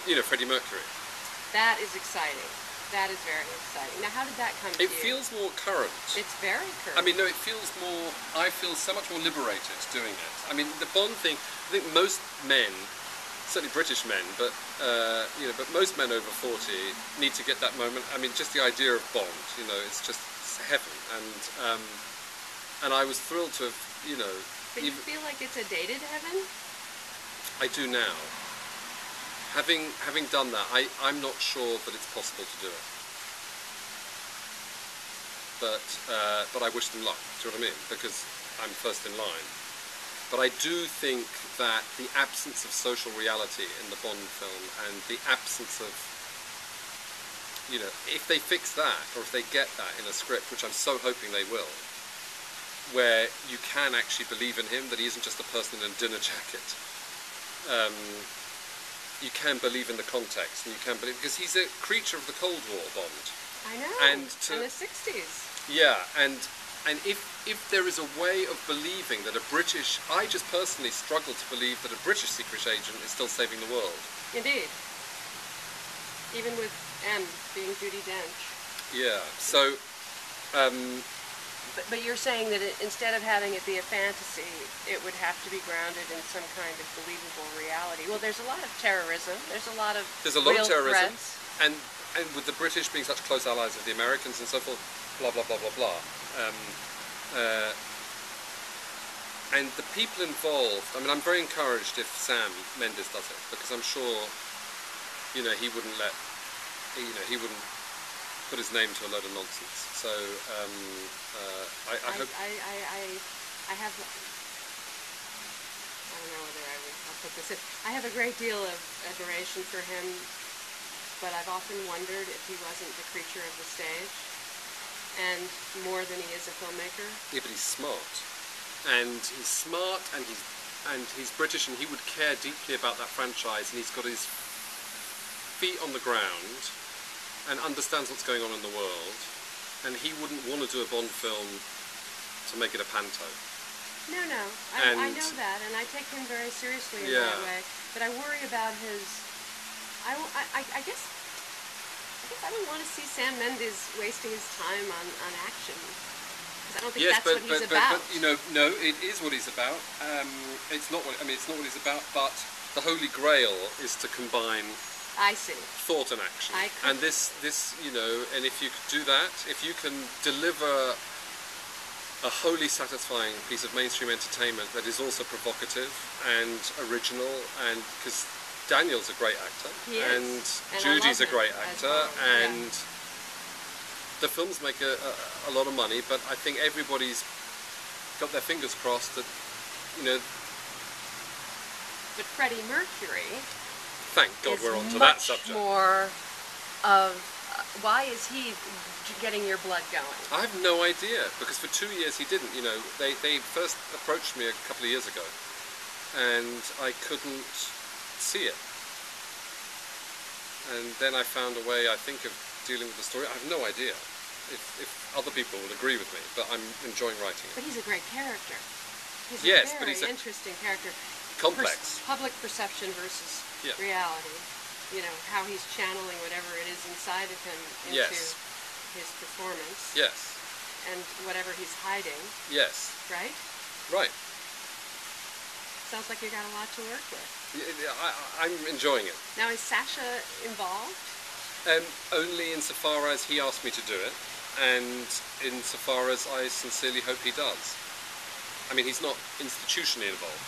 you know, Freddie Mercury. That is exciting. That is very exciting. Now, how did that come to you? It feels more current. It's very current. I mean, no, it feels more. I feel so much more liberated doing it. I mean, the Bond thing. I think most men, certainly British men, but you know, but most men over 40 need to get that moment. I mean, just the idea of Bond. You know, it's heaven. And I was thrilled to have, you know. But you feel like it's a dated heaven? I do now. Having done that, I'm not sure that it's possible to do it. But I wish them luck. Do you know what I mean? Because I'm first in line. But I do think that the absence of social reality in the Bond film and the absence of, you know, if they fix that or if they get that in a script, which I'm so hoping they will, where you can actually believe in him, that he isn't just a person in a dinner jacket. You can believe in the context, and you can believe, because he's a creature of the Cold War, Bond. I know. And in the 60s. Yeah, and if there is a way of believing that I just personally struggle to believe that a British secret agent is still saving the world. Indeed. Even with M being Judi Dench. Yeah. So. But you're saying that instead of having it be a fantasy, it would have to be grounded in some kind of believable reality. Well, there's a lot of terrorism. There's a lot of real terrorism, threats. and with the British being such close allies of the Americans and so forth, blah blah blah blah blah. And the people involved. I mean, I'm very encouraged if Sam Mendes does it, because I'm sure, you know, he wouldn't put his name to a load of nonsense. So I hope. I have. I don't know whether I'll put this in. I have a great deal of adoration for him, but I've often wondered if he wasn't the creature of the stage, and more than he is a filmmaker. Yeah, but he's smart, and he's British, and he would care deeply about that franchise, and he's got his feet on the ground and understands what's going on in the world, and he wouldn't want to do a Bond film to make it a panto. No, I know that, and I take him very seriously in that way. But I worry about his. I guess I don't want to see Sam Mendes wasting his time on action, because I don't think that's what he's about. But you know, no, it is what he's about. It's not what it's not what he's about. But the Holy Grail is to combine. I see. Thought and action. And this, you know, and if you could do that, if you can deliver a wholly satisfying piece of mainstream entertainment that is also provocative and original, and because Daniel's a great actor, and Judy's a great actor, and the films make a lot of money, but I think everybody's got their fingers crossed that, you know. But Freddie Mercury. Thank God we're on to that subject. More of why is he getting your blood going? I have no idea, because for 2 years he didn't. You know, they first approached me a couple of years ago, and I couldn't see it. And then I found a way, I think, of dealing with the story. I have no idea if other people would agree with me, but I'm enjoying writing it. But he's a great character. He's yes, a very but he's interesting character. Complex. Public perception versus reality. You know, how he's channeling whatever it is inside of him into his performance. Yes. And whatever he's hiding. Yes. Right? Right. Sounds like you got a lot to work with. Yeah, I'm enjoying it. Now, is Sasha involved? Only insofar as he asked me to do it, and insofar as I sincerely hope he does. I mean, he's not institutionally involved.